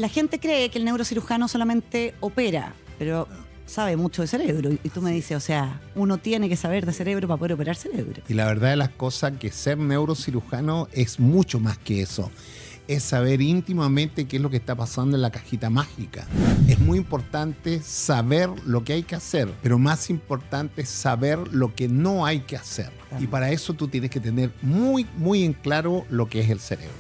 La gente cree que el neurocirujano solamente opera, pero sabe mucho de cerebro. Y tú me dices, o sea, uno tiene que saber de cerebro para poder operar cerebro. Y la verdad de las cosas que ser neurocirujano es mucho más que eso. Es saber íntimamente qué es lo que está pasando en la cajita mágica. Es muy importante saber lo que hay que hacer, pero más importante es saber lo que no hay que hacer. Y para eso tú tienes que tener muy en claro lo que es el cerebro.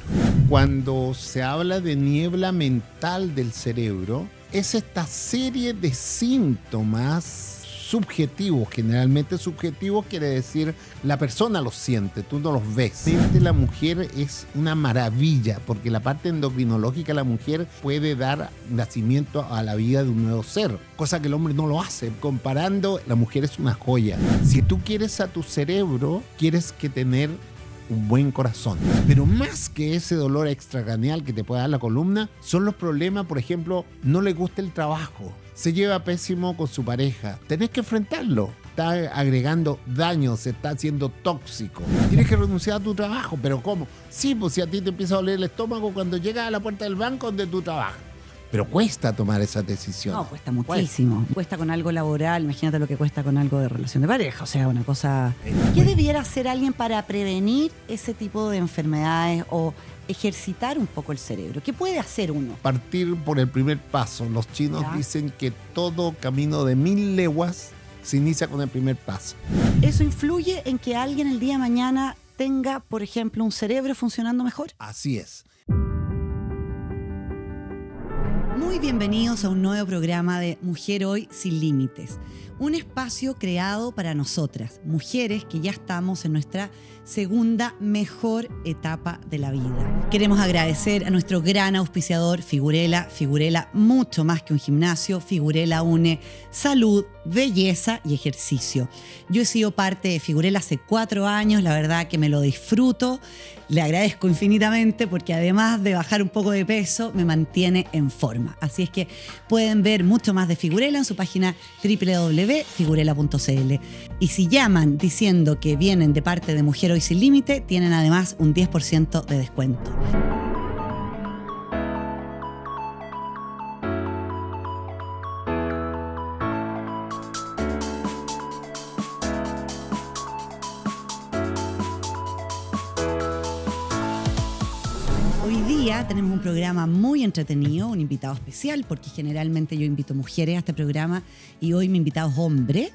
Cuando se habla de niebla mental del cerebro, es esta serie de síntomas subjetivos. Generalmente subjetivos quiere decir la persona los siente, tú no los ves. La mujer es una maravilla porque la parte endocrinológica de la mujer puede dar nacimiento a la vida de un nuevo ser, cosa que el hombre no lo hace. Comparando, la mujer es una joya. Si tú quieres a tu cerebro, quieres que tener un buen corazón. Pero más que ese dolor extracraneal que te puede dar la columna, son los problemas, por ejemplo, no le gusta el trabajo, se lleva pésimo con su pareja. Tenés que enfrentarlo. Está agregando daño, se está haciendo tóxico. Tienes que renunciar a tu trabajo. ¿Pero cómo? Sí, pues si a ti te empieza a doler el estómago cuando llegas a la puerta del banco donde tú trabajas. Pero cuesta tomar esa decisión. No, cuesta muchísimo. Cuesta con algo laboral, imagínate lo que cuesta con algo de relación de pareja. O sea, una cosa... ¿Qué debiera hacer alguien para prevenir ese tipo de enfermedades o ejercitar un poco el cerebro? ¿Qué puede hacer uno? Partir por el primer paso. Los chinos dicen que todo camino de 1000 leguas se inicia con el primer paso. ¿Eso influye en que alguien el día de mañana tenga, por ejemplo, un cerebro funcionando mejor? Así es. Muy bienvenidos a un nuevo programa de Mujer Hoy Sin Límites. Un espacio creado para nosotras, mujeres que ya estamos en nuestra segunda mejor etapa de la vida. Queremos agradecer a nuestro gran auspiciador Figurela. Figurela, mucho más que un gimnasio. Figurela une salud, belleza y ejercicio. Yo he sido parte de Figurela hace 4 años, la verdad que me lo disfruto. Le agradezco infinitamente porque además de bajar un poco de peso, me mantiene en forma. Así es que pueden ver mucho más de Figurela en su página www.figurela.cl. Y si llaman diciendo que vienen de parte de Mujer Hoy Sin Límite, tienen además un 10% de descuento. Hoy día tenemos un programa muy entretenido, un invitado especial, porque generalmente yo invito mujeres a este programa y hoy mi invitado es hombre.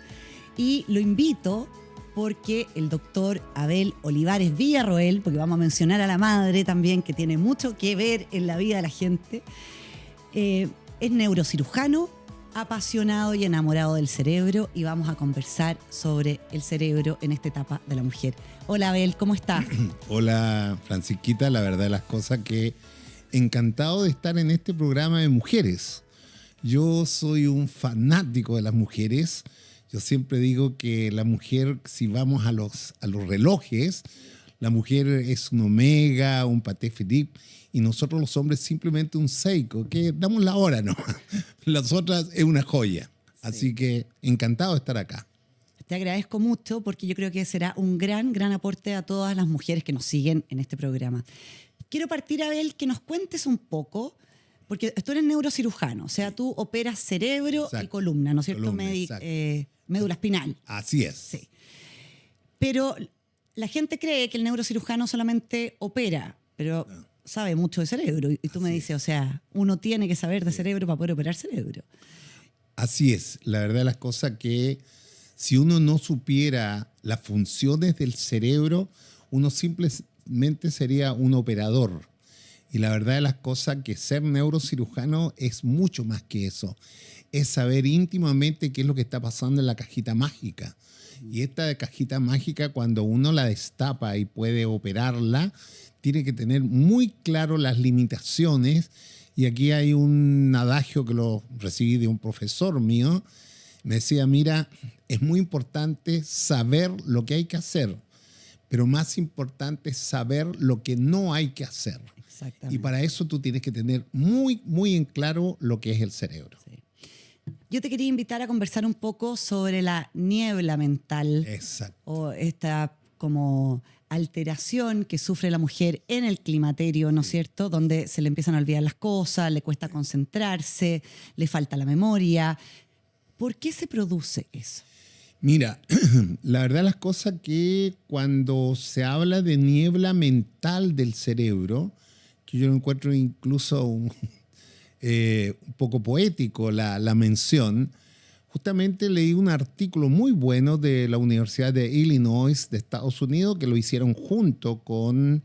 Y lo invito porque el doctor Abel Olivares Villarroel, porque vamos a mencionar a la madre también, que tiene mucho que ver en la vida de la gente, es neurocirujano, apasionado y enamorado del cerebro, y vamos a conversar sobre el cerebro en esta etapa de la mujer. Hola Abel, ¿cómo estás? Hola Francisquita, la verdad de las cosas que encantado de estar en este programa de mujeres. Yo soy un fanático de las mujeres. Yo siempre digo que la mujer, si vamos a los relojes, la mujer es un omega, un paté Philippe, y nosotros los hombres simplemente un Seiko, que damos la hora, ¿no? Las otras es una joya. Sí. Así que encantado de estar acá. Te agradezco mucho porque yo creo que será un gran aporte a todas las mujeres que nos siguen en este programa. Quiero partir, Abel, que nos cuentes un poco, porque tú eres neurocirujano, o sea, tú operas cerebro y columna, ¿no es cierto? Médula espinal. Así es. Sí. Pero la gente cree que el neurocirujano solamente opera, pero sabe mucho de cerebro. Y tú me dices, o sea, uno tiene que saber de cerebro para poder operar cerebro. Así es. La verdad de las cosas que si uno no supiera las funciones del cerebro, uno simplemente sería un operador. Y la verdad de las cosas que ser neurocirujano es mucho más que eso. Es saber íntimamente qué es lo que está pasando en la cajita mágica. Y esta cajita mágica, cuando uno la destapa y puede operarla, tiene que tener muy claro las limitaciones. Y aquí hay un adagio que lo recibí de un profesor mío. Me decía, mira, es muy importante saber lo que hay que hacer, pero más importante es saber lo que no hay que hacer. Exactamente. Y para eso tú tienes que tener muy en claro lo que es el cerebro. Sí. Yo te quería invitar a conversar un poco sobre la niebla mental. Exacto. O esta como alteración que sufre la mujer en el climaterio, ¿no es cierto? Donde se le empiezan a olvidar las cosas, le cuesta concentrarse, le falta la memoria. ¿Por qué se produce eso? Mira, la verdad las cosas que cuando se habla de niebla mental del cerebro, que yo lo encuentro incluso un poco poético la mención, justamente leí un artículo muy bueno de la Universidad de Illinois de Estados Unidos, que lo hicieron junto con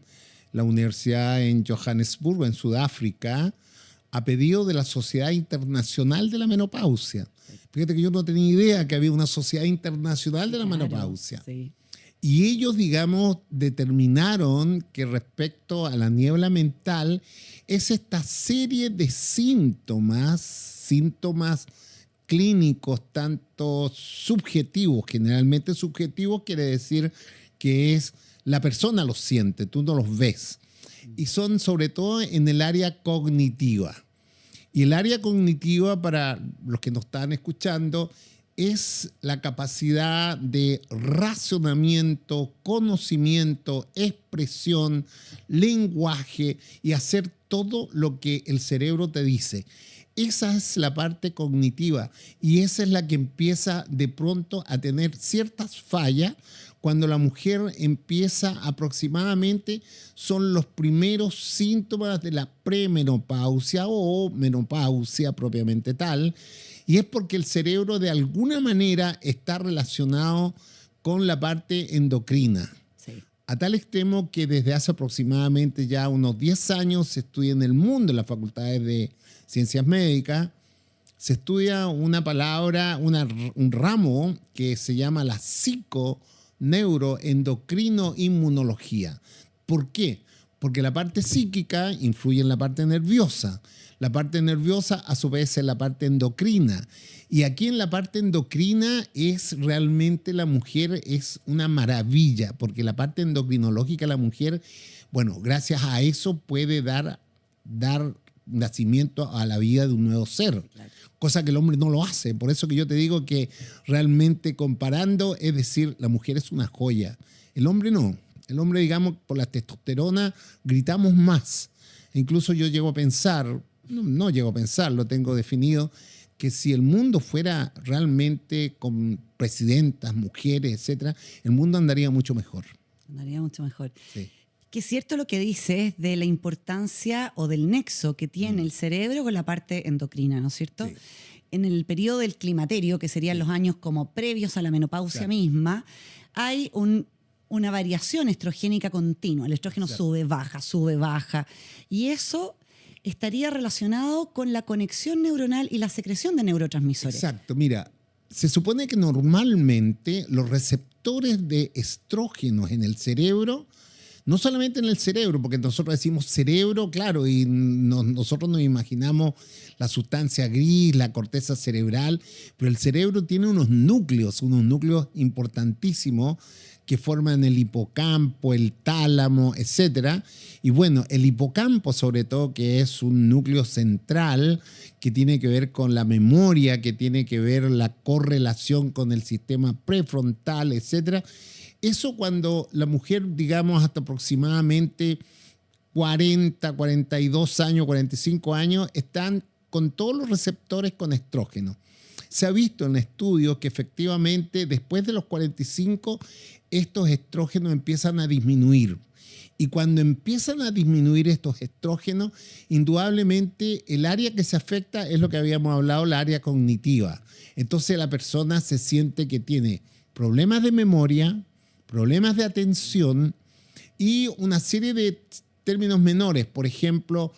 la Universidad en Johannesburgo, en Sudáfrica, a pedido de la Sociedad Internacional de la Menopausia. Fíjate que yo no tenía idea que había una Sociedad Internacional de la Menopausia. Sí. Y ellos, digamos, determinaron que respecto a la niebla mental es esta serie de síntomas clínicos, tanto subjetivos, generalmente subjetivos quiere decir que es la persona los siente, tú no los ves. Y son sobre todo en el área cognitiva. Y el área cognitiva, para los que nos están escuchando, es la capacidad de racionamiento, conocimiento, expresión, lenguaje y hacer todo lo que el cerebro te dice. Esa es la parte cognitiva y esa es la que empieza de pronto a tener ciertas fallas cuando la mujer empieza aproximadamente, son los primeros síntomas de la premenopausia o menopausia propiamente tal, y es porque el cerebro de alguna manera está relacionado con la parte endocrina. Sí. A tal extremo que desde hace aproximadamente ya unos 10 años se estudia en el mundo, en las facultades de ciencias médicas, se estudia una palabra, un ramo que se llama la psiconeuroendocrinoinmunología. ¿Por qué? Porque la parte psíquica influye en la parte nerviosa. La parte nerviosa a su vez es la parte endocrina. Y aquí en la parte endocrina es realmente la mujer es una maravilla, porque la parte endocrinológica la mujer, bueno, gracias a eso puede dar nacimiento a la vida de un nuevo ser, cosa que el hombre no lo hace. Por eso que yo te digo que realmente comparando, es decir, la mujer es una joya. El hombre no. El hombre, digamos, por la testosterona gritamos más. Incluso yo llego a pensar, no llego a pensar, lo tengo definido, que si el mundo fuera realmente con presidentas, mujeres, etcétera, el mundo andaría mucho mejor. Andaría mucho mejor. Sí. Que es cierto lo que dices de la importancia o del nexo que tiene el cerebro con la parte endocrina, ¿no es cierto? Sí. En el periodo del climaterio, que serían los años como previos a la menopausia misma, hay una variación estrogénica continua. El estrógeno sube, baja. Y eso estaría relacionado con la conexión neuronal y la secreción de neurotransmisores. Exacto. Mira, se supone que normalmente los receptores de estrógenos en el cerebro, no solamente en el cerebro, porque nosotros decimos cerebro, claro, y nosotros nos imaginamos la sustancia gris, la corteza cerebral, pero el cerebro tiene unos núcleos importantísimos que forman el hipocampo, el tálamo, etc. Y bueno, el hipocampo sobre todo, que es un núcleo central que tiene que ver con la memoria, que tiene que ver la correlación con el sistema prefrontal, etc. Eso cuando la mujer, digamos, hasta aproximadamente 40, 42 años, 45 años, están con todos los receptores con estrógeno. Se ha visto en estudios que efectivamente después de los 45 estos estrógenos empiezan a disminuir. Y cuando empiezan a disminuir estos estrógenos, indudablemente el área que se afecta es lo que habíamos hablado, la área cognitiva. Entonces la persona se siente que tiene problemas de memoria, problemas de atención y una serie de términos menores. Por ejemplo,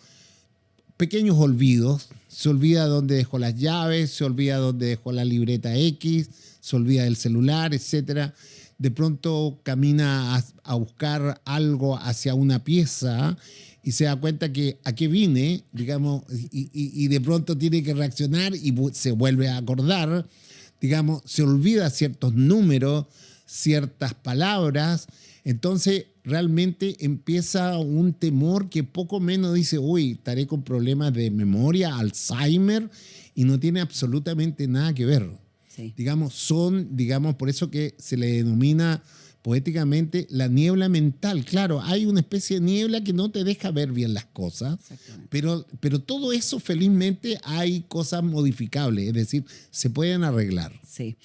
pequeños olvidos. Se olvida dónde dejó las llaves, se olvida dónde dejó la libreta X, se olvida del celular, etc. De pronto camina a buscar algo hacia una pieza y se da cuenta que a qué vine, digamos, y de pronto tiene que reaccionar y se vuelve a acordar, digamos, se olvida ciertos números, ciertas palabras. Entonces realmente empieza un temor que poco menos dice, uy, estaré con problemas de memoria, Alzheimer, y no tiene absolutamente nada que ver. Sí. Digamos, por eso que se le denomina poéticamente la niebla mental. Claro, hay una especie de niebla que no te deja ver bien las cosas, pero todo eso felizmente hay cosas modificables, es decir, se pueden arreglar. Sí.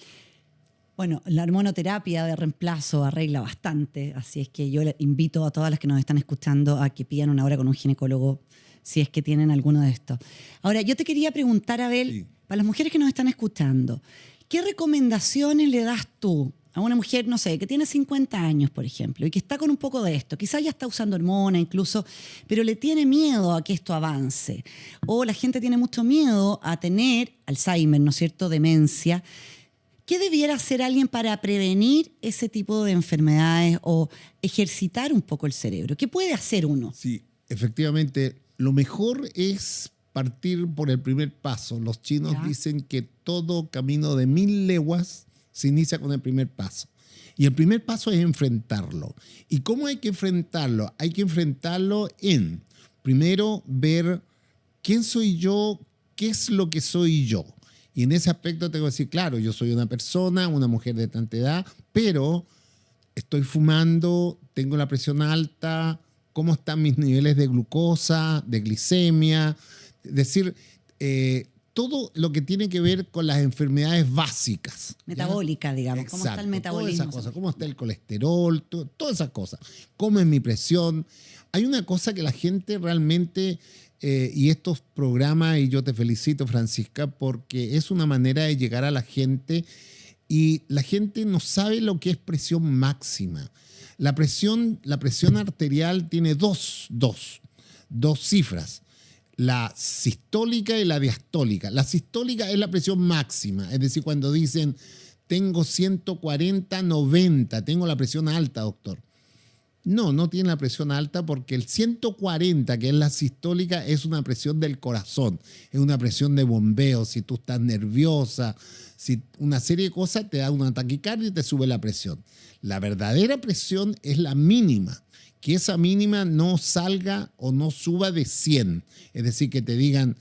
Bueno, la hormonoterapia de reemplazo arregla bastante, así es que yo le invito a todas las que nos están escuchando a que pidan una hora con un ginecólogo si es que tienen alguno de estos. Ahora, yo te quería preguntar, Abel, Sí. para las mujeres que nos están escuchando, ¿qué recomendaciones le das tú a una mujer, no sé, que tiene 50 años, por ejemplo, y que está con un poco de esto? Quizás ya está usando hormona incluso, pero le tiene miedo a que esto avance. O la gente tiene mucho miedo a tener Alzheimer, ¿no es cierto?, demencia. ¿Qué debiera hacer alguien para prevenir ese tipo de enfermedades o ejercitar un poco el cerebro? ¿Qué puede hacer uno? Sí, efectivamente, lo mejor es partir por el primer paso. Los chinos ¿Ya? dicen que todo camino de 1000 leguas se inicia con el primer paso. Y el primer paso es enfrentarlo. ¿Y cómo hay que enfrentarlo? Hay que enfrentarlo en, primero, ver quién soy yo, qué es lo que soy yo. Y en ese aspecto tengo que decir, claro, yo soy una persona, una mujer de tanta edad, pero estoy fumando, tengo la presión alta, cómo están mis niveles de glucosa, de glicemia. Es decir, todo lo que tiene que ver con las enfermedades básicas. Metabólica, ¿ya? digamos. ¿Cómo está el Exacto, metabolismo? todas esas cosas, cómo está el colesterol, todas esas cosas. ¿Cómo es mi presión? Hay una cosa que la gente realmente, y estos programas, y yo te felicito, Francisca, porque es una manera de llegar a la gente y la gente no sabe lo que es presión máxima. La presión arterial tiene dos cifras, la sistólica y la diastólica. La sistólica es la presión máxima, es decir, cuando dicen tengo 140/90, tengo la presión alta, doctor. No tiene la presión alta porque el 140, que es la sistólica, es una presión del corazón, es una presión de bombeo. Si tú estás nerviosa, si una serie de cosas, te da una taquicardia y te sube la presión. La verdadera presión es la mínima, que esa mínima no salga o no suba de 100. Es decir, que te digan,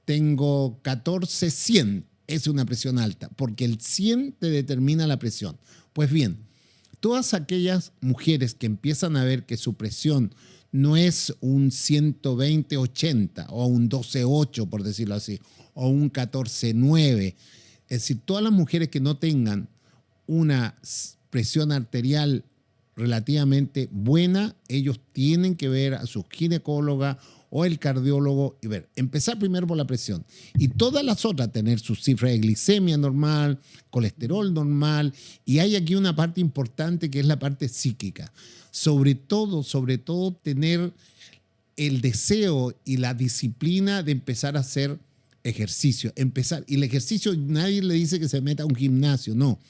tengo 14/100, es una presión alta, porque el 100 te determina la presión. Pues bien, todas aquellas mujeres que empiezan a ver que su presión no es un 120/80 o un 12/8, por decirlo así, o un 14/9, es decir, todas las mujeres que no tengan una presión arterial relativamente buena, ellos tienen que ver a su ginecóloga o el cardiólogo y ver, empezar primero por la presión y todas las otras, tener su cifra de glicemia normal, colesterol normal, y hay aquí una parte importante que es la parte psíquica. Sobre todo tener el deseo y la disciplina de empezar a hacer ejercicio. Y el ejercicio, nadie le dice que se meta a un gimnasio, no.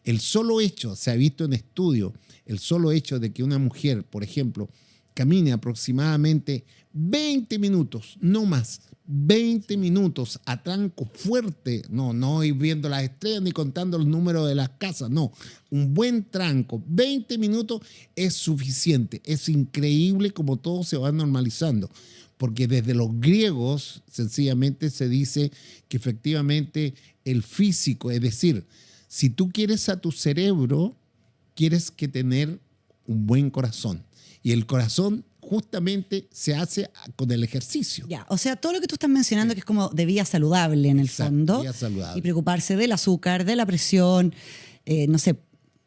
El solo hecho, se ha visto en estudio, el solo hecho de que una mujer, por ejemplo, camine aproximadamente 20 minutos, no más, 20 minutos a tranco fuerte, no ir viendo las estrellas ni contando los números de las casas, no, un buen tranco, 20 minutos es suficiente. Es increíble cómo todo se va normalizando, porque desde los griegos sencillamente se dice que efectivamente el físico, es decir, si tú quieres a tu cerebro, tienes que tener un buen corazón. Y el corazón justamente se hace con el ejercicio. Ya, o sea, todo lo que tú estás mencionando, que es como de vida saludable en el Exacto, fondo, vida saludable. y preocuparse del azúcar, de la presión, no sé,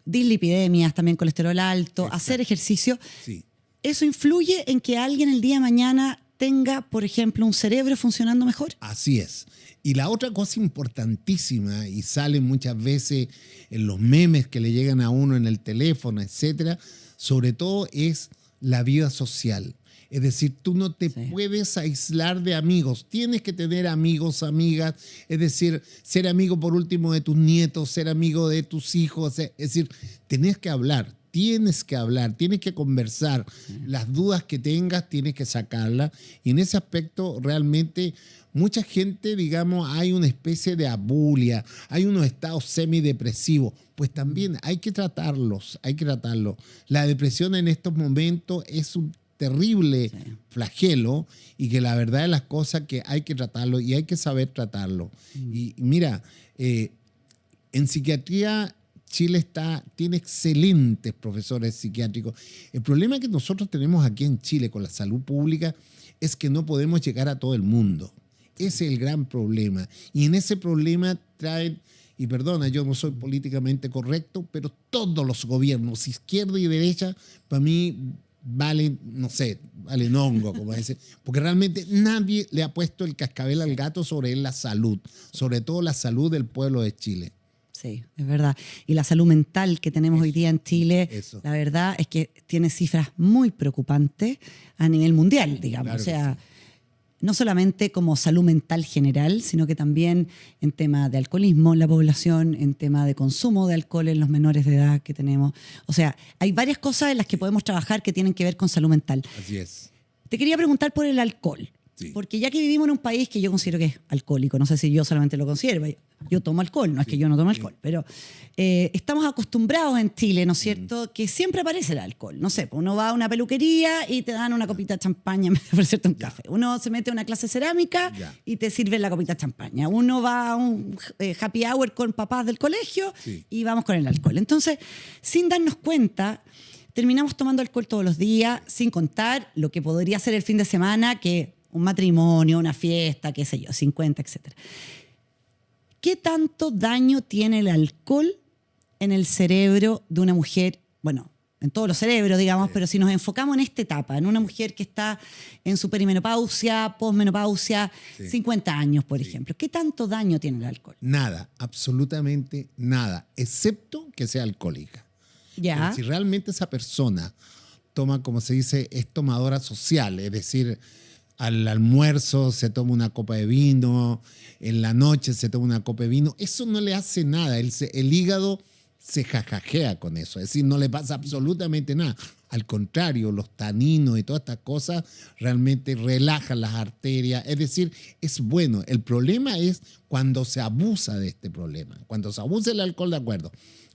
dislipidemias, también colesterol alto, Exacto. hacer ejercicio. Sí. ¿Eso influye en que alguien el día de mañana tenga, por ejemplo, un cerebro funcionando mejor? Así es. Y la otra cosa importantísima, y sale muchas veces en los memes que le llegan a uno en el teléfono, etcétera, sobre todo es la vida social. Es decir, tú no te puedes aislar de amigos. Tienes que tener amigos, amigas. Es decir, ser amigo por último de tus nietos, ser amigo de tus hijos. Es decir, tienes que hablar, tienes que conversar. Las dudas que tengas, tienes que sacarlas. Y en ese aspecto, realmente, mucha gente, digamos, hay una especie de abulia, hay unos estados semidepresivos. Pues también hay que tratarlos, hay que tratarlos. La depresión en estos momentos es un terrible flagelo y que la verdad de las cosas que hay que tratarlo y hay que saber tratarlo. Y mira, en psiquiatría Chile tiene excelentes profesores psiquiátricos. El problema que nosotros tenemos aquí en Chile con la salud pública es que no podemos llegar a todo el mundo. Ese es el gran problema. Y en ese problema traen, y perdona, yo no soy políticamente correcto, pero todos los gobiernos, izquierda y derecha, para mí valen, no sé, valen hongo, como dicen, porque realmente nadie le ha puesto el cascabel al gato sobre la salud, sobre todo la salud del pueblo de Chile. Sí, es verdad. Y la salud mental que tenemos hoy día en Chile, eso. La verdad es que tiene cifras muy preocupantes a nivel mundial, digamos. Claro o sea, que sí. No solamente como salud mental general, sino que también en tema de alcoholismo en la población, en tema de consumo de alcohol en los menores de edad que tenemos. O sea, hay varias cosas en las que podemos trabajar que tienen que ver con salud mental. Así es. Te quería preguntar por el alcohol. Sí. Porque ya que vivimos en un país que yo considero que es alcohólico, no sé si yo solamente lo considero, yo tomo alcohol, no es que yo no tomo alcohol, pero estamos acostumbrados en Chile, ¿no es cierto?, que siempre aparece el alcohol. No sé, uno va a una peluquería y te dan una copita de champaña en vez de ofrecerte un café. Uno se mete a una clase de cerámica y te sirven la copita de champaña. Uno va a un happy hour con papás del colegio y vamos con el alcohol. Entonces, sin darnos cuenta, terminamos tomando alcohol todos los días, sin contar lo que podría ser el fin de semana, que un matrimonio, una fiesta, qué sé yo, 50, etcétera. ¿Qué tanto daño tiene el alcohol en el cerebro de una mujer? Bueno, en todos los cerebros, digamos, pero si nos enfocamos en esta etapa, en una mujer que está en su perimenopausia, posmenopausia, 50 años, por ejemplo. ¿Qué tanto daño tiene el alcohol? Nada, absolutamente nada, excepto que sea alcohólica. Ya. Pero si realmente esa persona toma, como se dice, es tomadora social, es decir, al almuerzo se toma una copa de vino, en la noche se toma una copa de vino, eso no le hace nada, el hígado se jajajea con eso, es decir, no le pasa absolutamente nada. Al contrario, los taninos y todas estas cosas realmente relajan las arterias, es decir, es bueno. El problema es cuando se abusa de este problema, cuando se abusa del alcohol, de acuerdo,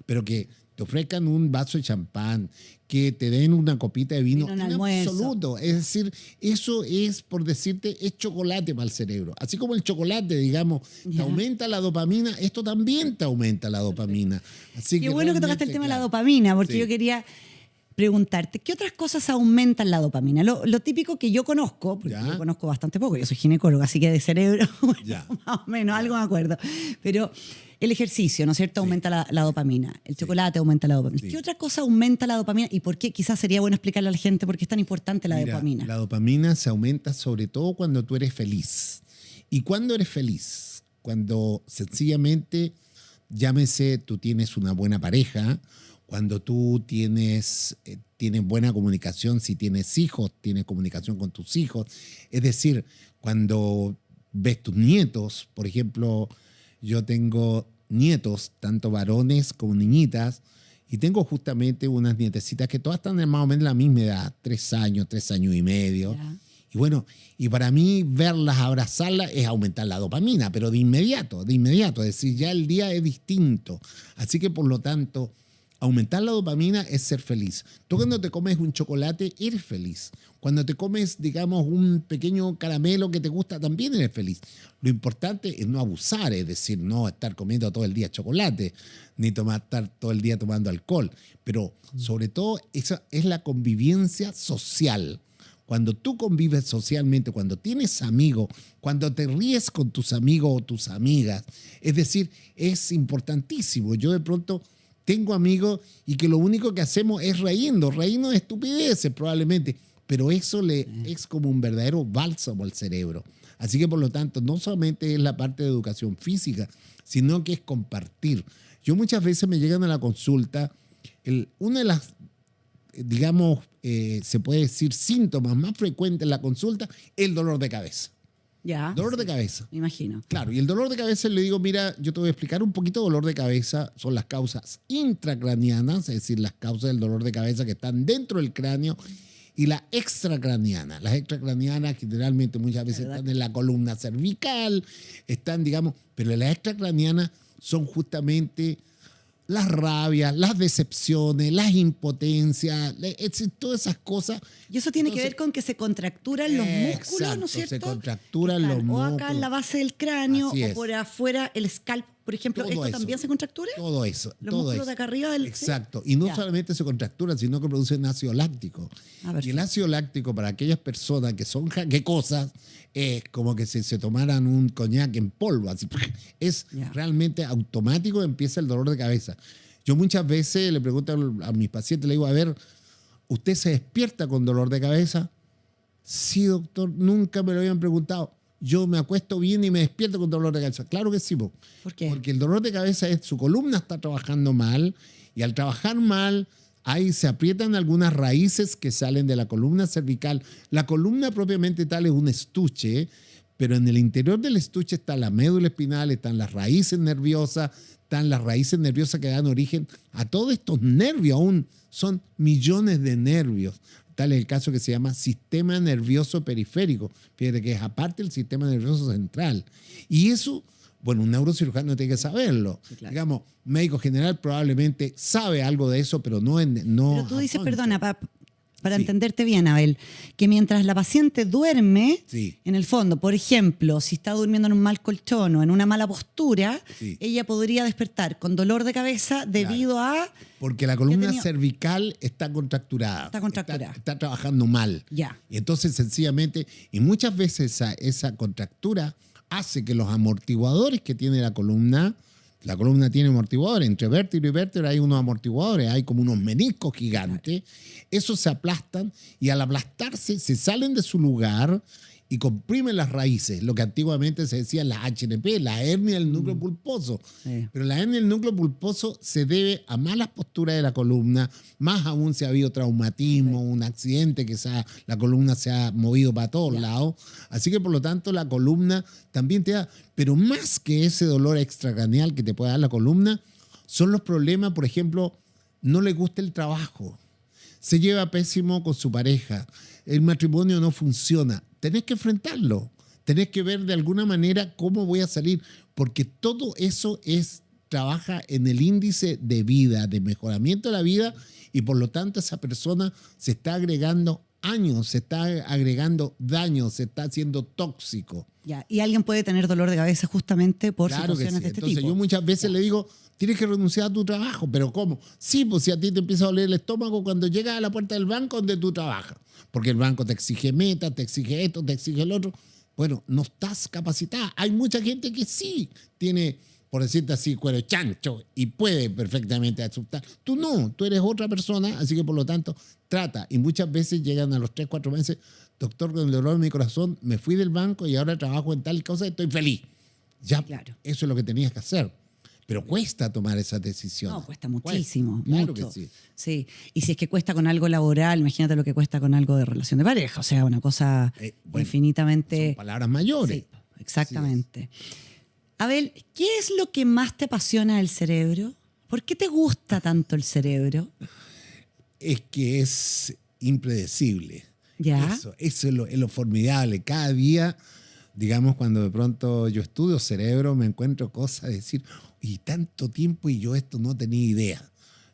pero que te ofrezcan un vaso de champán, que te den una copita de vino en absoluto. Es decir, eso es, por decirte, es chocolate para el cerebro. Así como el chocolate, digamos, te aumenta la dopamina, esto también te aumenta la dopamina. Así Qué bueno que tocaste el tema de la dopamina, porque yo quería preguntarte, ¿qué otras cosas aumentan la dopamina? Lo típico que yo conozco, porque yo conozco bastante poco, yo soy ginecóloga, así que de cerebro, bueno, más o menos, algo me acuerdo. Pero el ejercicio, ¿no es cierto?, aumenta la dopamina. El chocolate aumenta la dopamina. ¿Qué otra cosa aumenta la dopamina? Y por qué quizás sería bueno explicarle a la gente por qué es tan importante la dopamina. La dopamina se aumenta sobre todo cuando tú eres feliz. ¿Y cuándo eres feliz? Cuando sencillamente, llámese, tú tienes una buena pareja, cuando tú tienes buena comunicación, si tienes hijos, tienes comunicación con tus hijos. Es decir, cuando ves tus nietos, por ejemplo, yo tengo nietos, tanto varones como niñitas, y tengo justamente unas nietecitas que todas están de más o menos la misma edad, 3 años y medio. Y bueno, y para mí verlas, abrazarlas, es aumentar la dopamina, pero de inmediato, es decir, ya el día es distinto. Así que por lo tanto, aumentar la dopamina es ser feliz. Tú cuando te comes un chocolate, eres feliz. Cuando te comes, digamos, un pequeño caramelo que te gusta, también eres feliz. Lo importante es no abusar, es decir, no estar comiendo todo el día chocolate, ni estar todo el día tomando alcohol. Pero sobre todo, esa es la convivencia social. Cuando tú convives socialmente, cuando tienes amigos, cuando te ríes con tus amigos o tus amigas, es decir, es importantísimo. Yo de pronto tengo amigos y que lo único que hacemos es reírnos de estupideces probablemente, pero eso es como un verdadero bálsamo al cerebro. Así que por lo tanto, no solamente es la parte de educación física, sino que es compartir. Yo muchas veces me llegan a la consulta, una de las, digamos, se puede decir síntomas más frecuentes en la consulta, el dolor de cabeza. Dolor de cabeza. Me imagino. Claro, y el dolor de cabeza le digo, mira, yo te voy a explicar un poquito. Dolor de cabeza son las causas intracranianas, es decir, las causas del dolor de cabeza que están dentro del cráneo, y la extracraniana. Las extracranianas generalmente muchas veces están en la columna cervical, están, digamos, pero las extracranianas son justamente las rabias, las decepciones, las impotencias, todas esas cosas. Y eso tiene que ver con que se contracturan los músculos, ¿no es cierto? Se contracturan los músculos. O acá en la base del cráneo, o por afuera el scalp, Por ejemplo, Todo ¿esto eso. también se contractura? Todo eso. Los todo músculos eso. de acá arriba del... Exacto. Y no Ya. solamente se contracturan, sino que producen ácido láctico. Ah, perfecto. Y el ácido láctico para aquellas personas que son jaquecosas es como que si se tomaran un coñac en polvo. Así, es Ya. realmente automático, empieza el dolor de cabeza. Yo muchas veces le pregunto a mis pacientes, le digo, a ver, ¿usted se despierta con dolor de cabeza? Sí, doctor, nunca me lo habían preguntado. Yo me acuesto bien y me despierto con dolor de cabeza. Claro que sí, po. ¿Por qué? Porque el dolor de cabeza es su columna está trabajando mal y al trabajar mal, ahí se aprietan algunas raíces que salen de la columna cervical. La columna propiamente tal es un estuche, pero en el interior del estuche está la médula espinal, están las raíces nerviosas, que dan origen a todos estos nervios. Aún son millones de nervios. Tal es el caso que se llama sistema nervioso periférico. Fíjate que es aparte del sistema nervioso central. Y eso, bueno, un neurocirujano tiene que saberlo. Sí, claro. Digamos, médico general probablemente sabe algo de eso, pero no Pero tú dices, a fondo. perdona, para Sí. entenderte bien, Abel, que mientras la paciente duerme, Sí. en el fondo, por ejemplo, si está durmiendo en un mal colchón o en una mala postura, Sí. ella podría despertar con dolor de cabeza debido a... Porque la columna tenía- cervical está contracturada. Está contracturada. Está trabajando mal. Ya. Y entonces, sencillamente, y muchas veces esa contractura hace que los amortiguadores que tiene la columna tiene amortiguadores, entre vértebra y vértebra hay unos amortiguadores, hay como unos meniscos gigantes, esos se aplastan y al aplastarse se salen de su lugar y comprimen las raíces, lo que antiguamente se decía la HNP, la hernia del núcleo pulposo. Sí. Pero la hernia del núcleo pulposo se debe a malas posturas de la columna, más aún si ha habido traumatismo, un accidente que la columna se ha movido para todos lados. Así que por lo tanto la columna también te da, pero más que ese dolor extracraneal que te puede dar la columna, son los problemas, por ejemplo, no le gusta el trabajo, se lleva pésimo con su pareja, el matrimonio no funciona. Tenés que enfrentarlo, tenés que ver de alguna manera cómo voy a salir, porque todo eso trabaja en el índice de vida, de mejoramiento de la vida, y por lo tanto esa persona se está agregando años, se está agregando daños, se está haciendo tóxico. Ya. Y alguien puede tener dolor de cabeza justamente por Claro que situaciones sí. de este Entonces tipo. yo muchas veces le digo, tienes que renunciar a tu trabajo, pero ¿cómo? Sí, pues si a ti te empieza a doler el estómago cuando llegas a la puerta del banco donde tú trabajas, porque el banco te exige meta, te exige esto, te exige el otro. Bueno, no estás capacitada. Hay mucha gente que sí tiene, por decirte así, cuero chancho y puede perfectamente aceptar. Tú no, tú eres otra persona, así que por lo tanto trata. Y muchas veces llegan a los 3, 4 meses, doctor, con el dolor en mi corazón, me fui del banco y ahora trabajo en tal cosa y estoy feliz. Ya, Claro. eso es lo que tenías que hacer. Pero cuesta tomar esa decisión. No, cuesta muchísimo. Claro mucho. que sí. Sí. Y si es que cuesta con algo laboral, imagínate lo que cuesta con algo de relación de pareja. O sea, una cosa Bueno, infinitamente... Son palabras mayores. Sí, exactamente. Abel, ¿qué es lo que más te apasiona del cerebro? ¿Por qué te gusta tanto el cerebro? Es que es impredecible. Ya. Eso es lo formidable. Cada día, digamos, cuando de pronto yo estudio cerebro, me encuentro cosas de decir, y tanto tiempo y yo esto no tenía idea.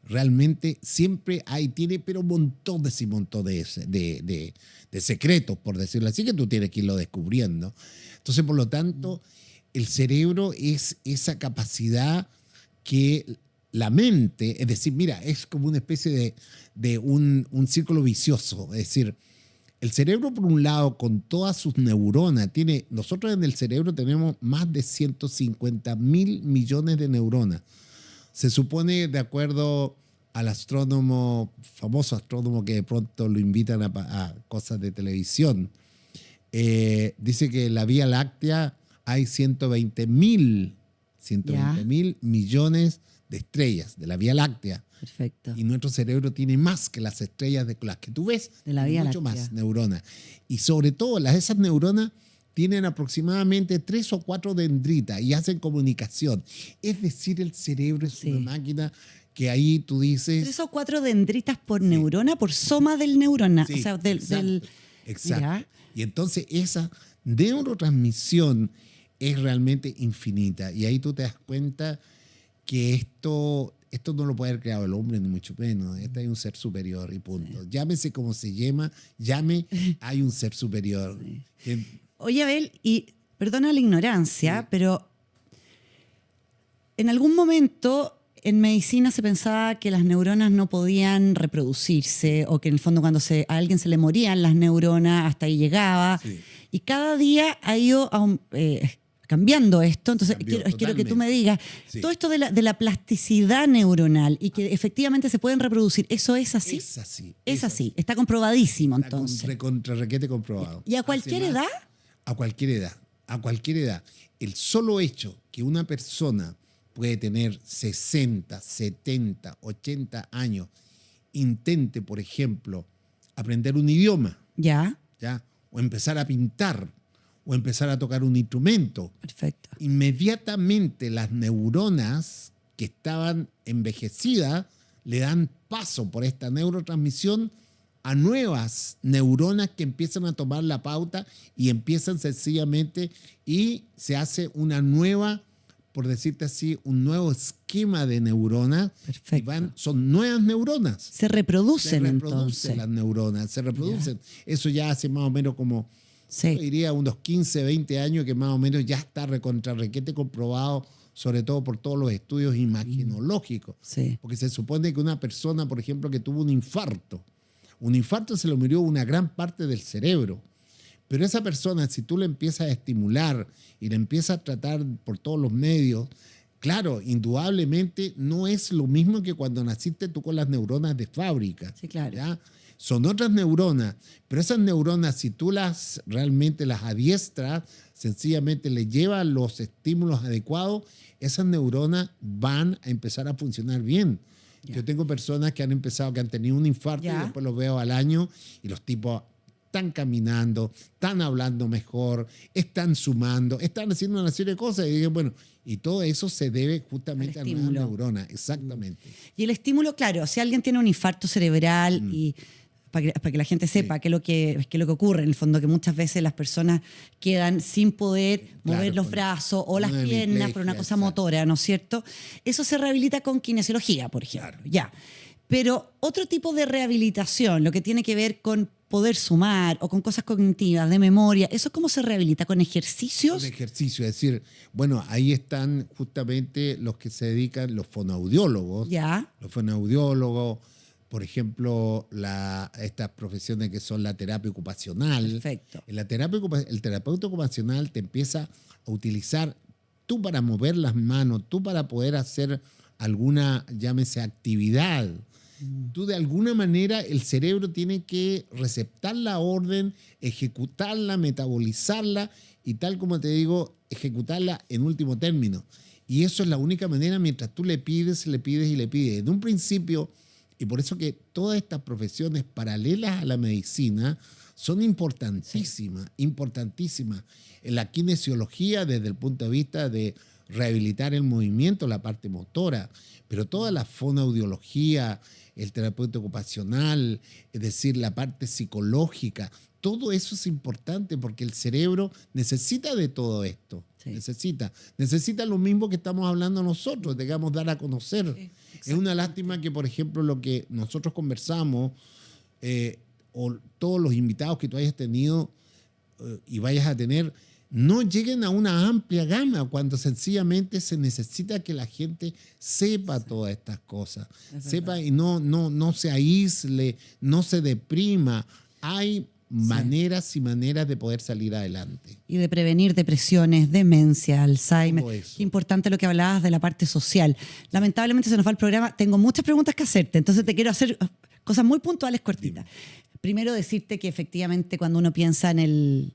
Realmente siempre tiene pero montones y montones de secretos, por decirlo así, que tú tienes que irlo descubriendo. Entonces, por lo tanto, el cerebro es esa capacidad que la mente, es decir, mira, es como una especie de un círculo vicioso. Es decir, el cerebro, por un lado, con todas sus neuronas, nosotros en el cerebro tenemos más de 150.000 millones de neuronas. Se supone, de acuerdo al famoso astrónomo que de pronto lo invitan a cosas de televisión, dice que en la Vía Láctea hay 120.000 millones de estrellas de la Vía Láctea. Perfecto. Y nuestro cerebro tiene más que las estrellas de las que tú ves, De la Vía mucho Láctea. más neuronas. Y sobre todo, esas neuronas tienen aproximadamente 3 o 4 dendritas y hacen comunicación. Es decir, el cerebro es Sí. una máquina que ahí tú dices... 3 o 4 dendritas por neurona, por soma del neurona. Sí, o sea, exacto. Mira. Y entonces esa neurotransmisión es realmente infinita. Y ahí tú te das cuenta que esto no lo puede haber creado el hombre, ni mucho menos. Este hay un ser superior y punto. Sí. Llámese como se llame, hay un ser superior. Sí. Oye, Abel, y perdona la ignorancia, sí. pero En algún momento en medicina se pensaba que las neuronas no podían reproducirse o que en el fondo cuando a alguien se le morían las neuronas, hasta ahí llegaba. Sí. Y cada día ha ido cambiando esto. Entonces, quiero que tú me digas, Sí. todo esto de la plasticidad neuronal y que efectivamente se pueden reproducir, ¿eso es así? Es así. Es así. Está comprobadísimo, Está entonces. recontra requete comprobado. ¿Y a cualquier Hace más- edad? A cualquier edad. A cualquier edad. El solo hecho que una persona puede tener 60, 70, 80 años, intente, por ejemplo, aprender un idioma, Ya, ¿ya? O empezar a pintar, o empezar a tocar un instrumento, perfecto. inmediatamente las neuronas que estaban envejecidas le dan paso por esta neurotransmisión a nuevas neuronas que empiezan a tomar la pauta y empiezan sencillamente y se hace una nueva, por decirte así, un nuevo esquema de neuronas. Perfecto. Y son nuevas neuronas. Se reproducen, Se entonces. reproducen las neuronas, se reproducen. Eso ya hace más o menos como, yo Sí. diría, unos 15, 20 años que más o menos ya está recontra-requete comprobado, sobre todo por todos los estudios imaginológicos. Sí. Porque se supone que una persona, por ejemplo, que tuvo un infarto se le murió una gran parte del cerebro. Pero esa persona, si tú le empiezas a estimular y le empiezas a tratar por todos los medios, claro, indudablemente no es lo mismo que cuando naciste tú con las neuronas de fábrica. Sí, claro. ¿Ya? Son otras neuronas, pero esas neuronas, si tú realmente las adiestras, sencillamente le llevas los estímulos adecuados, esas neuronas van a empezar a funcionar bien. Ya. Yo tengo personas que han tenido un infarto Ya. y después los veo al año y los tipos están caminando, están hablando mejor, están sumando, están haciendo una serie de cosas. Y digo, bueno, y todo eso se debe justamente Al a nuevas estímulo. neuronas, exactamente. Y el estímulo, claro, si alguien tiene un infarto cerebral y para que la gente sepa qué es lo que ocurre, en el fondo, que muchas veces las personas quedan sin poder Claro, mover los con brazos o las una piernas por una hemiplegia, cosa exacto. motora, ¿no es cierto? Eso se rehabilita con kinesiología, por ejemplo. Claro. Ya. Pero otro tipo de rehabilitación, lo que tiene que ver con poder sumar o con cosas cognitivas, de memoria, ¿eso cómo se rehabilita? ¿Con ejercicios? Un ejercicio, es decir, bueno, ahí están justamente los que se dedican, los fonoaudiólogos. Ya. Los fonoaudiólogos, por ejemplo, estas profesiones que son la terapia ocupacional. Perfecto. En la el terapeuta ocupacional te empieza a utilizar tú para mover las manos, tú para poder hacer alguna, llámese, actividad. Tú de alguna manera el cerebro tiene que receptar la orden, ejecutarla, metabolizarla y tal como te digo, ejecutarla en último término. Y eso es la única manera mientras tú le pides y le pides. En un principio, y por eso que todas estas profesiones paralelas a la medicina son importantísimas, importantísimas. En la kinesiología desde el punto de vista de rehabilitar el movimiento, la parte motora, pero toda la fonoaudiología, el terapeuta ocupacional, es decir, la parte psicológica, todo eso es importante porque el cerebro necesita de todo esto. Sí. Necesita lo mismo que estamos hablando nosotros, digamos, dar a conocer. Sí, es una lástima que, por ejemplo, lo que nosotros conversamos, o todos los invitados que tú hayas tenido y vayas a tener, no lleguen a una amplia gama cuando sencillamente se necesita que la gente sepa todas estas cosas. Sepa y no se aísle, no se deprima. Hay maneras y maneras de poder salir adelante. Y de prevenir depresiones, demencia, Alzheimer. Todo eso. Qué importante lo que hablabas de la parte social. Lamentablemente se nos va el programa. Tengo muchas preguntas que hacerte, entonces te quiero hacer cosas muy puntuales, cortitas. Primero decirte que efectivamente cuando uno piensa en el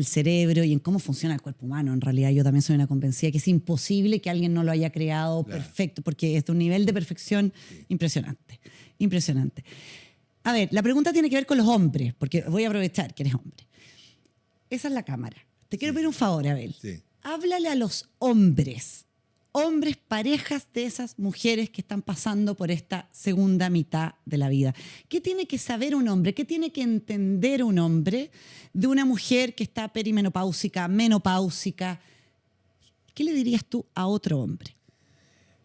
cerebro y en cómo funciona el cuerpo humano, en realidad yo también soy una convencida que es imposible que alguien no lo haya creado perfecto, porque es de un nivel de perfección impresionante. Impresionante. A ver, la pregunta tiene que ver con los hombres, porque voy a aprovechar que eres hombre. Esa es la cámara. Te quiero pedir un favor, Abel. Sí. Háblale a los hombres, parejas de esas mujeres que están pasando por esta segunda mitad de la vida. ¿Qué tiene que saber un hombre? ¿Qué tiene que entender un hombre de una mujer que está perimenopáusica, menopáusica? ¿Qué le dirías tú a otro hombre?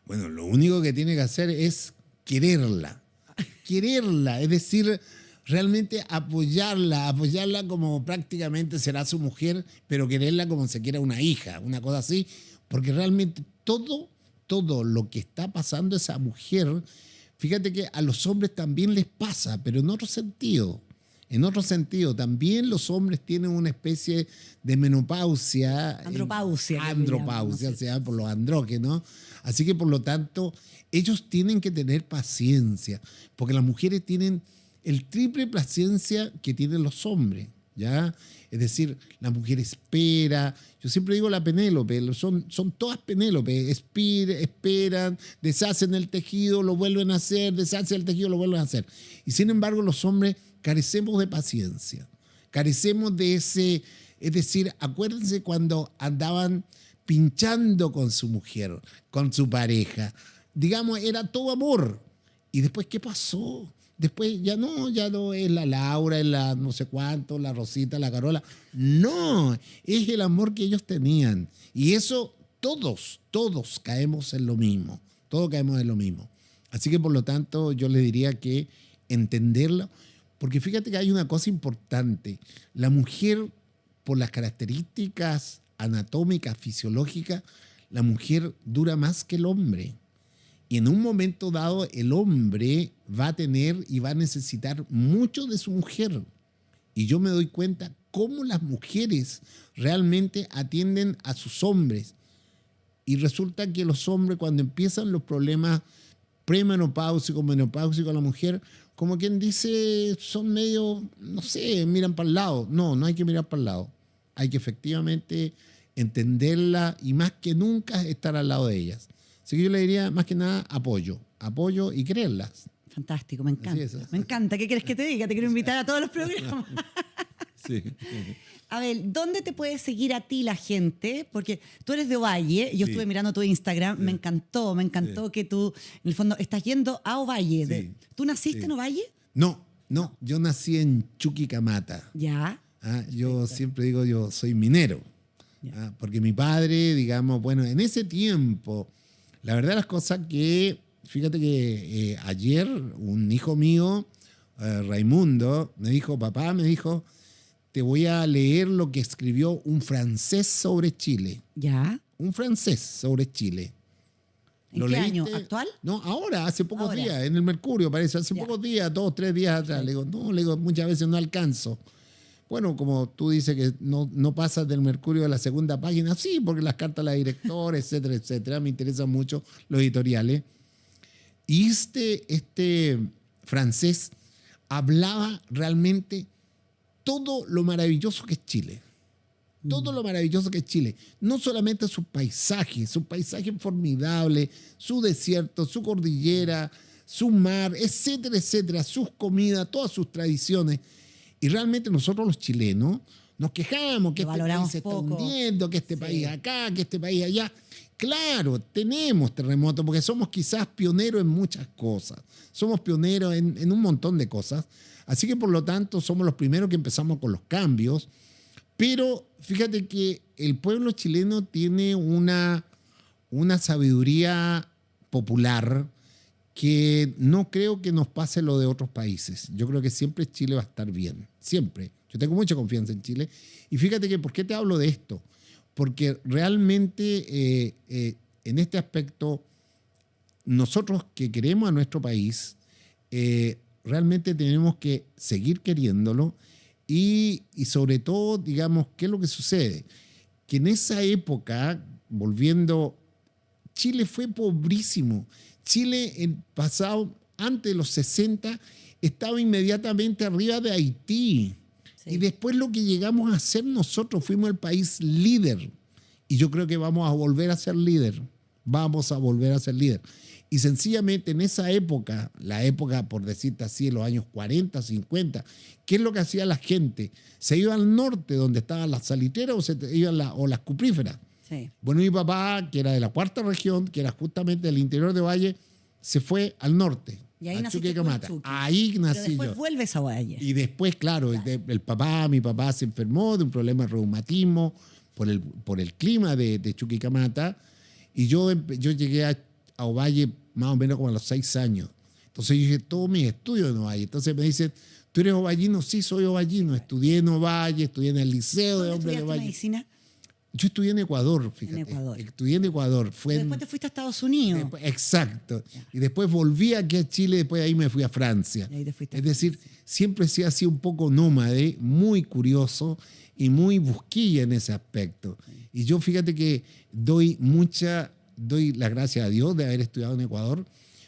Bueno, lo único que tiene que hacer es quererla. Quererla, es decir, realmente apoyarla como prácticamente será su mujer, pero quererla como se quiera una hija, una cosa así, porque realmente todo todo lo que está pasando a esa mujer, fíjate que a los hombres también les pasa, pero en otro sentido. En otro sentido, también los hombres tienen una especie de menopausia. Andropausia. Andropausia, se llama por los andrógenos. Así que, por lo tanto, ellos tienen que tener paciencia, porque las mujeres tienen el triple paciencia que tienen los hombres, ¿ya? Es decir, la mujer espera. Yo siempre digo la Penélope, son todas Penélope. Esperan, deshacen el tejido, lo vuelven a hacer, deshacen el tejido, lo vuelven a hacer. Y sin embargo, los hombres carecemos de paciencia, carecemos de ese, es decir, acuérdense cuando andaban pinchando con su mujer, con su pareja, digamos, era todo amor. ¿Y después qué pasó? Después ya no es la Laura, es la no sé cuánto, la Rosita, la Carola. No, es el amor que ellos tenían. Y eso todos caemos en lo mismo, todos caemos en lo mismo. Así que por lo tanto yo les diría que entenderlo. Porque fíjate que hay una cosa importante. La mujer, por las características anatómicas, fisiológicas, la mujer dura más que el hombre. Y en un momento dado, el hombre va a tener y va a necesitar mucho de su mujer. Y yo me doy cuenta cómo las mujeres realmente atienden a sus hombres. Y resulta que los hombres, cuando empiezan los problemas premenopáusicos, menopáusicos a la mujer, como quien dice, son medio, no sé, miran para el lado. No hay que mirar para el lado. Hay que efectivamente entenderla y más que nunca estar al lado de ellas. Así que yo le diría, más que nada, apoyo y quererlas. Fantástico, me encanta. Me encanta. ¿Qué quieres que te diga? Te quiero invitar a todos los programas. Sí. A ver, ¿dónde te puede seguir a ti la gente? Porque tú eres de Ovalle, yo estuve mirando tu Instagram, me encantó que tú, en el fondo, estás yendo a Ovalle. Sí. ¿Tú naciste en Ovalle? No, yo nací en Chuquicamata. Ya. Yo siempre digo, yo soy minero. Porque mi padre, digamos, bueno, en ese tiempo, la verdad las cosas que, fíjate que ayer un hijo mío, Raimundo, papá me dijo, te voy a leer lo que escribió un francés sobre Chile. ¿Ya? Un francés sobre Chile. ¿En qué año? ¿Actual? No, ahora, hace pocos días, en el Mercurio, parece, hace pocos días, 2 o 3 días atrás. Le digo, muchas veces no alcanzo. Bueno, como tú dices que no pasas del Mercurio a la segunda página, sí, porque las cartas a la directora, etcétera, etcétera, me interesan mucho los editoriales. Y este francés hablaba realmente todo lo maravilloso que es Chile. Todo lo maravilloso que es Chile. No solamente sus paisajes formidables, su desierto, su cordillera, su mar, etcétera, etcétera, sus comidas, todas sus tradiciones. Y realmente nosotros los chilenos nos quejamos que este país se está hundiendo, que este país acá, que este país allá. Claro, tenemos terremotos porque somos quizás pioneros en muchas cosas. Somos pioneros en un montón de cosas. Así que por lo tanto somos los primeros que empezamos con los cambios. Pero fíjate que el pueblo chileno tiene una sabiduría popular que no creo que nos pase lo de otros países. Yo creo que siempre Chile va a estar bien, siempre. Yo tengo mucha confianza en Chile. Y fíjate que, ¿por qué te hablo de esto? Porque realmente en este aspecto, nosotros que queremos a nuestro país, realmente tenemos que seguir queriéndolo y sobre todo, digamos, ¿qué es lo que sucede? Que en esa época, volviendo, Chile fue pobrísimo. Chile, el pasado, antes de los 60, estaba inmediatamente arriba de Haití. Sí. Y después lo que llegamos a hacer nosotros, fuimos el país líder. Y yo creo que vamos a volver a ser líder. Vamos a volver a ser líder. Y sencillamente en esa época, la época, por decirte así, los años 40, 50, ¿qué es lo que hacía la gente? Se iba al norte, donde estaban las salitreras, o las cupríferas. Sí. Bueno, mi papá, que era de la cuarta región, que era justamente del interior de Valle, se fue al norte. Y ahí nací Ahí nací yo. Después vuelves a Valle. Y después, claro, mi papá se enfermó de un problema de reumatismo por el clima de Chuquicamata. Y yo llegué a Ovalle más o menos como a los 6 años. Entonces yo hice todos mis estudios en Ovalle. Entonces me dicen, ¿tú eres ovallino? Sí, soy ovallino. Estudié en Ovalle, estudié en el Liceo de Hombres de Ovalle. ¿Medicina? Yo estudié en Ecuador, fíjate. En Ecuador. Estudié en Ecuador. Después te fuiste a Estados Unidos. Exacto. Y después volví aquí a Chile, después de ahí me fui a Francia. Y ahí te fuiste es decir, siempre he sido así un poco nómade, muy curioso y muy busquilla en ese aspecto. Y yo fíjate que doy las gracias a Dios de haber estudiado en Ecuador,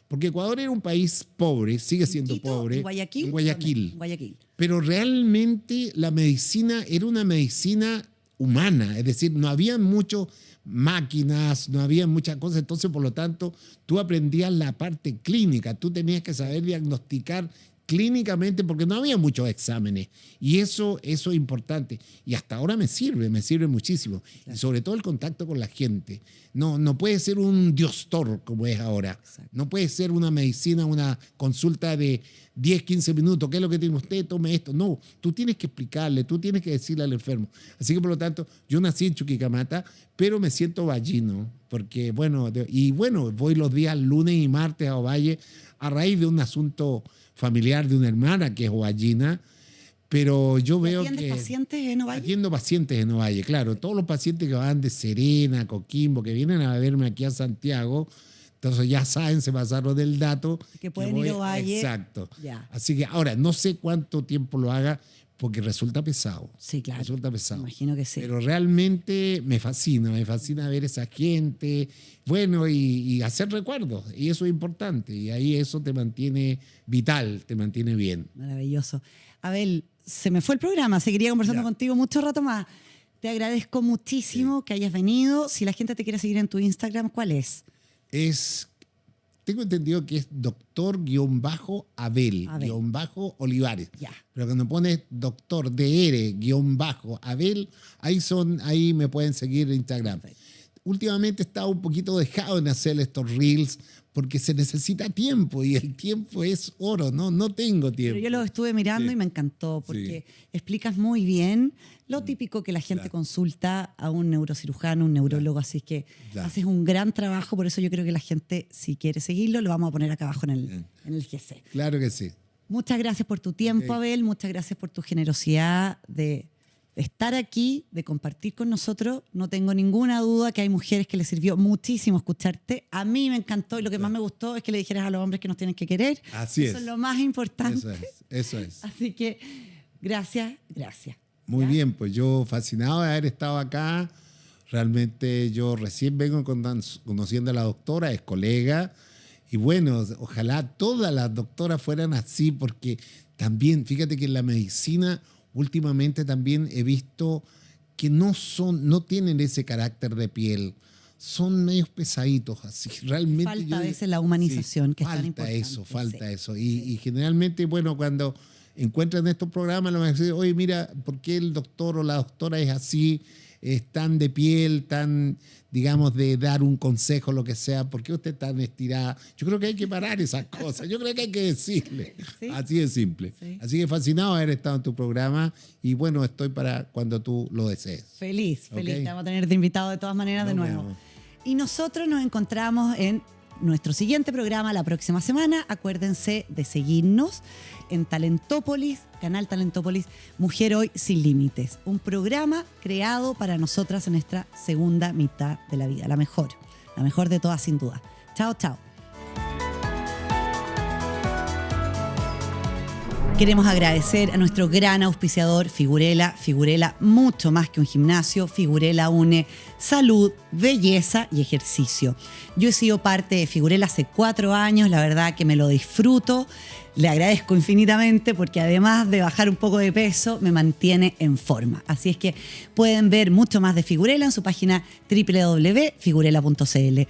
porque Ecuador era un país pobre, sigue siendo Quito, pobre. ¿En Guayaquil? En Guayaquil. En Guayaquil. Pero realmente la medicina era una medicina humana, es decir, no había muchas máquinas, no había muchas cosas, entonces por lo tanto tú aprendías la parte clínica, tú tenías que saber diagnosticar clínicamente porque no había muchos exámenes y eso es importante y hasta ahora me sirve muchísimo. Claro. Y sobre todo el contacto con la gente. No puede ser un diostor como es ahora. Exacto. No puede ser una medicina, una consulta de 10, 15 minutos. ¿Qué es lo que tiene usted? Tome esto. No, tú tienes que explicarle, tú tienes que decirle al enfermo. Así que por lo tanto, yo nací en Chuquicamata, pero me siento vallino porque voy los días lunes y martes a Ovalle a raíz de un asunto familiar de una hermana que es ovallina, pero yo veo que... ¿Atiendes pacientes en Ovalle? Atiendo pacientes en Ovalle, claro. Todos los pacientes que van de Serena, Coquimbo, que vienen a verme aquí a Santiago, entonces ya saben, se pasaron del dato. Que pueden ir a Ovalle. Exacto. Ya. Así que ahora, no sé cuánto tiempo lo haga, porque resulta pesado. Sí, claro. Resulta pesado. Me imagino que sí. Pero realmente me fascina ver esa gente, y hacer recuerdos. Y eso es importante. Y ahí eso te mantiene vital, te mantiene bien. Maravilloso. Abel, se me fue el programa, seguiría conversando contigo mucho rato más. Te agradezco muchísimo que hayas venido. Si la gente te quiere seguir en tu Instagram, ¿cuál es? Tengo entendido que es doctor-Abel-Olivares. Ya. Pero cuando pones doctor dr-Abel, ahí me pueden seguir en Instagram. Perfecto. Últimamente he estado un poquito dejado en hacer estos reels porque se necesita tiempo y el tiempo es oro, no tengo tiempo. Pero yo lo estuve mirando y me encantó porque explicas muy bien lo típico que la gente consulta a un neurocirujano, un neurólogo, así que haces un gran trabajo, por eso yo creo que la gente, si quiere seguirlo, lo vamos a poner acá abajo en el GC. Claro que sí. Muchas gracias por tu tiempo, Abel, muchas gracias por tu generosidad de estar aquí, de compartir con nosotros. No tengo ninguna duda que hay mujeres que les sirvió muchísimo escucharte. A mí me encantó y lo que más me gustó es que le dijeras a los hombres que nos tienen que querer. Así es. Eso es lo más importante. Eso es. Así que gracias. Muy bien, pues yo fascinado de haber estado acá. Realmente yo recién vengo conociendo a la doctora, es colega. Y bueno, ojalá todas las doctoras fueran así, porque también, fíjate que en la medicina últimamente también he visto que no tienen ese carácter de piel. Son medios pesaditos, así. Realmente falta a veces la humanización, que es tan importante. Falta eso. Y generalmente, cuando encuentran estos programas, lo van a decir, oye, mira, ¿por qué el doctor o la doctora es así? Es tan de piel, tan, digamos, de dar un consejo, lo que sea. ¿Por qué usted es tan estirada? Yo creo que hay que parar esas cosas. Yo creo que hay que decirle. ¿Sí? Así de simple. Sí. Así que fascinado de haber estado en tu programa. Y bueno, estoy para cuando tú lo desees. Feliz. Te vamos a tener de invitado de todas maneras de nuevo. Y nosotros nos encontramos en nuestro siguiente programa la próxima semana. Acuérdense de seguirnos en Talentópolis, canal Talentópolis, Mujer Hoy Sin Límites. Un programa creado para nosotras en nuestra segunda mitad de la vida. La mejor de todas sin duda. Chao, chao. Queremos agradecer a nuestro gran auspiciador Figurela. Figurela, mucho más que un gimnasio. Figurela une salud, belleza y ejercicio. Yo he sido parte de Figurela hace 4 años, la verdad que me lo disfruto. Le agradezco infinitamente porque además de bajar un poco de peso, me mantiene en forma. Así es que pueden ver mucho más de Figurela en su página www.figurela.cl.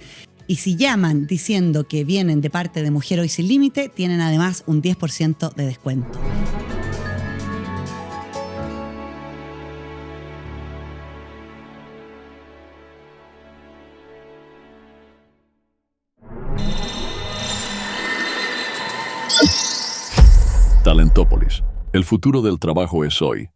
Y si llaman diciendo que vienen de parte de Mujer Hoy Sin Límite, tienen además un 10% de descuento. Talentópolis. El futuro del trabajo es hoy.